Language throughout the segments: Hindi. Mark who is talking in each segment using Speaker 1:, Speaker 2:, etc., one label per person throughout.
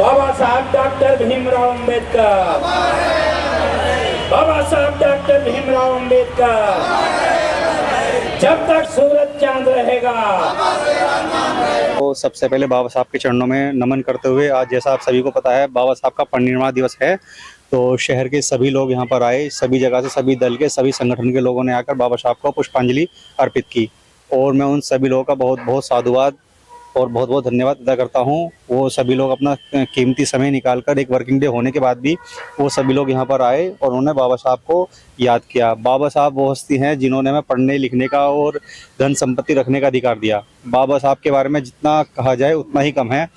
Speaker 1: बाबा साहब डॉक्टर भीमराव अंबेडकर, बाबा साहब डॉक्टर भीमराव अंबेडकर, जब तक सूरज चांद रहेगा।
Speaker 2: तो सबसे पहले बाबा साहब के चरणों में नमन करते हुए, आज जैसा आप सभी को पता है बाबा साहब का परिनिर्वाण दिवस है, तो शहर के सभी लोग यहाँ पर आए, सभी जगह से, सभी दल के, सभी संगठन के लोगों ने आकर बाबा साहब को पुष्पांजलि अर्पित की। और मैं उन सभी लोगों का बहुत बहुत साधुवाद और बहुत बहुत धन्यवाद अदा करता हूँ। वो सभी लोग अपना कीमती समय निकालकर, एक वर्किंग डे होने के बाद भी वो सभी लोग यहाँ पर आए और उन्होंने बाबा साहब को याद किया। बाबा साहब वो हस्ती हैं जिन्होंने हमें पढ़ने लिखने का और धन संपत्ति रखने का अधिकार दिया। बाबा साहब के बारे में जितना कहा जाए उतना ही कम है।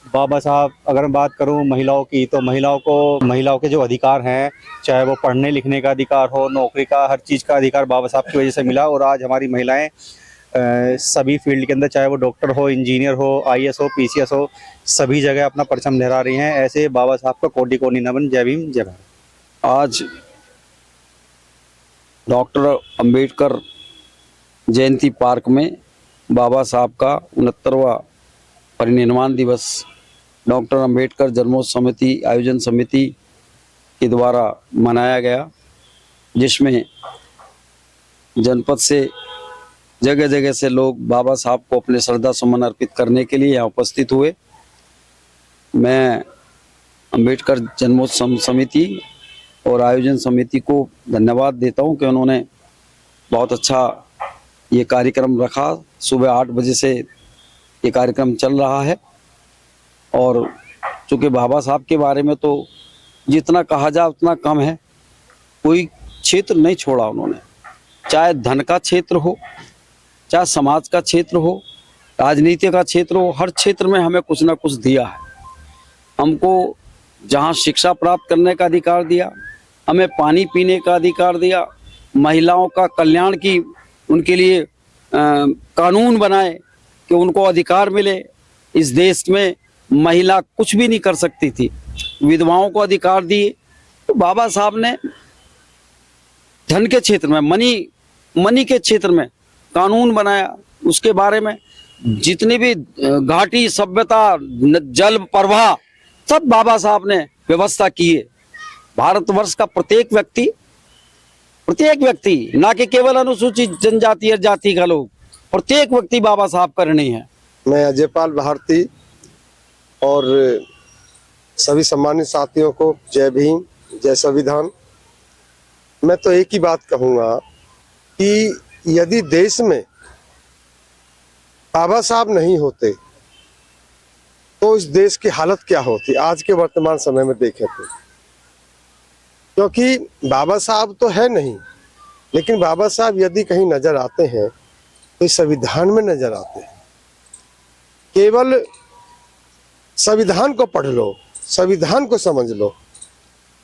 Speaker 2: बाबा साहब, अगर मैं बात करूं महिलाओं की, तो महिलाओं के जो अधिकार हैं, चाहे वो पढ़ने लिखने का अधिकार हो, नौकरी का, हर चीज़ का अधिकार बाबा साहब की वजह से मिला। और आज हमारी महिलाएं सभी फील्ड के अंदर, चाहे वो डॉक्टर हो, इंजीनियर हो, आईएएस हो, पीसीएस हो, सभी जगह अपना परचम लहरा रही हैं। ऐसे बाबा साहब का कोटि कोटि नमन। जय भीम, जय भारत।
Speaker 3: आज डॉक्टर अंबेडकर जयंती पार्क में बाबा साहब का 69वां परिनिर्वाण दिवस डॉक्टर अंबेडकर जन्मोत्सव समिति आयोजन समिति के द्वारा मनाया गया, जिसमें जनपद से जगह जगह से लोग बाबा साहब को अपने श्रद्धा सुमन अर्पित करने के लिए यहाँ उपस्थित हुए। मैं अंबेडकर जन्मोत्सव समिति और आयोजन समिति को धन्यवाद देता हूँ कि उन्होंने बहुत अच्छा ये कार्यक्रम रखा। सुबह 8 बजे से ये कार्यक्रम चल रहा है और चूँकि बाबा साहब के बारे में तो जितना कहा जाए उतना कम है। कोई क्षेत्र नहीं छोड़ा उन्होंने, चाहे धन का क्षेत्र हो, चाहे समाज का क्षेत्र हो, राजनीति का क्षेत्र हो, हर क्षेत्र में हमें कुछ ना कुछ दिया है। हमको जहाँ शिक्षा प्राप्त करने का अधिकार दिया, हमें पानी पीने का अधिकार दिया, महिलाओं का कल्याण की उनके लिए कानून बनाए कि उनको अधिकार मिले। इस देश में महिला कुछ भी नहीं कर सकती थी, विधवाओं को अधिकार दिए। तो बाबा साहब ने धन के क्षेत्र में, मनी के क्षेत्र में कानून बनाया। उसके बारे में जितनी भी घाटी सभ्यता, जल प्रवाह, सब बाबा साहब ने व्यवस्था की है। भारतवर्ष का प्रत्येक व्यक्ति, ना कि केवल अनुसूचित जनजाति या जाति का लोग, प्रत्येक व्यक्ति बाबा साहब का ऋणी है।
Speaker 4: मैं अजयपाल भारती और सभी सम्मानित साथियों को जय भीम, जय संविधान। मैं तो एक ही बात कहूँगा कि यदि देश में बाबा साहब नहीं होते तो इस देश की हालत क्या होती आज के वर्तमान समय में देखें तो। क्योंकि बाबा साहब तो है नहीं, लेकिन बाबा साहब यदि कहीं नजर आते हैं तो इस संविधान में नजर आते हैं। केवल संविधान को पढ़ लो, संविधान को समझ लो,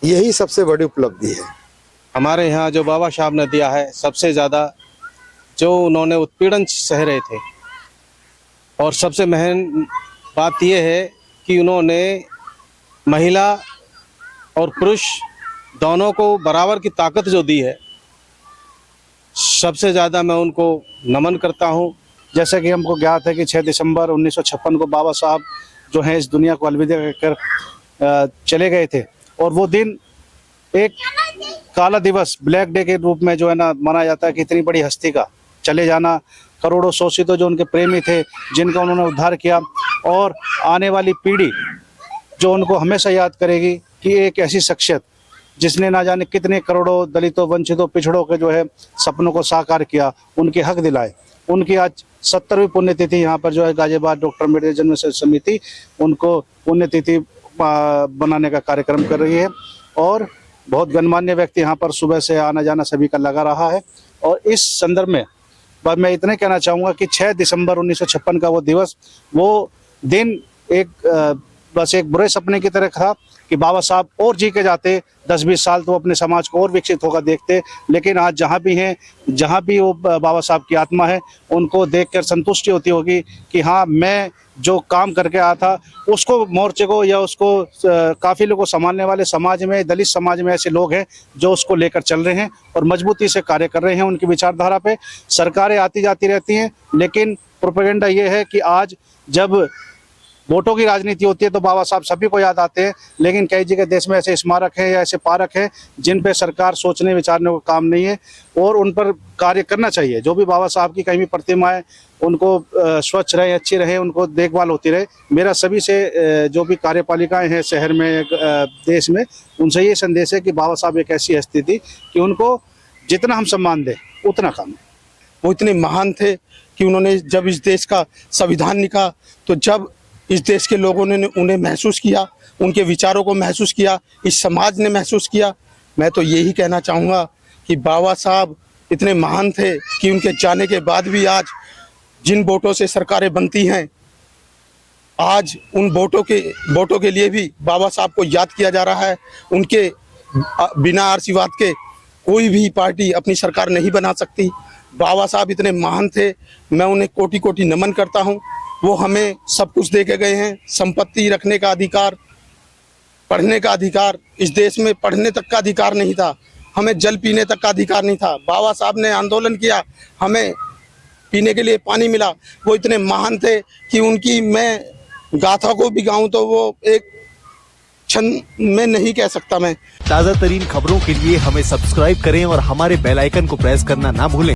Speaker 4: यही सबसे बड़ी उपलब्धि है।
Speaker 5: हमारे यहाँ जो बाबा साहब ने दिया है, सबसे ज़्यादा जो उन्होंने उत्पीड़न सह रहे थे, और सबसे महत्वपूर्ण बात यह है कि उन्होंने महिला और पुरुष दोनों को बराबर की ताकत जो दी है, सबसे ज़्यादा मैं उनको नमन करता हूँ। जैसे कि हमको ज्ञात है कि 6 दिसंबर 1956 को बाबा साहब जो हैं इस दुनिया को अलविदा कर चले गए थे, और वो दिन एक काला दिवस, ब्लैक डे के रूप में जो है ना माना जाता है कि इतनी बड़ी हस्ती का चले जाना। करोड़ों शोषितों जो उनके प्रेमी थे, जिनका उन्होंने उद्धार किया, और आने वाली पीढ़ी जो उनको हमेशा याद करेगी कि एक ऐसी शख्सियत जिसने ना जाने कितने करोड़ों दलितों, वंचितों, पिछड़ों के जो है सपनों को साकार किया, उनके हक दिलाए। उनकी आज 70वीं पुण्यतिथि यहाँ पर जो है गाजियाबाद डॉक्टर अम्बेडकर जन्म समिति उनको पुण्यतिथि बनाने का कार्यक्रम कर रही है, और बहुत गणमान्य व्यक्ति यहाँ पर सुबह से आना जाना सभी का लगा रहा है। और इस संदर्भ में बस मैं इतने कहना चाहूँगा कि 6 दिसंबर 1956 का वो दिवस, वो दिन बस एक बुरे सपने की तरह था कि बाबा साहब और जी के जाते 10-20 साल तो अपने समाज को और विकसित होकर देखते। लेकिन आज जहाँ भी हैं, जहाँ भी वो बाबा साहब की आत्मा है, उनको देखकर संतुष्टि होती होगी कि हाँ, मैं जो काम करके आया था उसको, मोर्चे को या उसको काफिले को संभालने वाले समाज में, दलित समाज में ऐसे लोग हैं जो उसको लेकर चल रहे हैं और मजबूती से कार्य कर रहे हैं। उनकी विचारधारा पे सरकारें आती जाती रहती हैं, लेकिन प्रोपेगेंडा ये है कि आज जब वोटों की राजनीति होती है तो बाबा साहब सभी को याद आते हैं, लेकिन कई जगह देश में ऐसे स्मारक हैं या ऐसे पार्क हैं जिन पे सरकार सोचने विचारने का काम नहीं है और उन पर कार्य करना चाहिए। जो भी बाबा साहब की कहीं भी प्रतिमा है उनको स्वच्छ रहे, अच्छी रहे, उनको देखभाल होती रहे। मेरा सभी से जो भी कार्यपालिकाएं हैं शहर में, देश में, उनसे ये संदेश है कि बाबा साहब एक ऐसी हस्ती थी कि उनको जितना हम सम्मान दें उतना कम है।
Speaker 6: वो इतने महान थे कि उन्होंने जब इस देश का संविधान लिखा तो जब इस देश के लोगों ने उन्हें महसूस किया, उनके विचारों को महसूस किया, इस समाज ने महसूस किया। मैं तो यही कहना चाहूँगा कि बाबा साहब इतने महान थे कि उनके जाने के बाद भी आज जिन वोटों से सरकारें बनती हैं, आज उन वोटों के लिए भी बाबा साहब को याद किया जा रहा है। उनके बिना आशीर्वाद के कोई भी पार्टी अपनी सरकार नहीं बना सकती। बाबा साहब इतने महान थे, मैं उन्हें कोटि कोटि नमन करता हूं। वो हमें सब कुछ दे के गए हैं, संपत्ति रखने का अधिकार, पढ़ने का अधिकार। इस देश में पढ़ने तक का अधिकार नहीं था, हमें जल पीने तक का अधिकार नहीं था। बाबा साहब ने आंदोलन किया, हमें पीने के लिए पानी मिला। वो इतने महान थे कि उनकी मैं गाथा को भी गाऊं तो वो एक क्षण में नहीं कह सकता मैं।
Speaker 7: ताजा तरीन खबरों के लिए हमें सब्सक्राइब करें और हमारे बेल आइकन को प्रेस करना ना भूलें।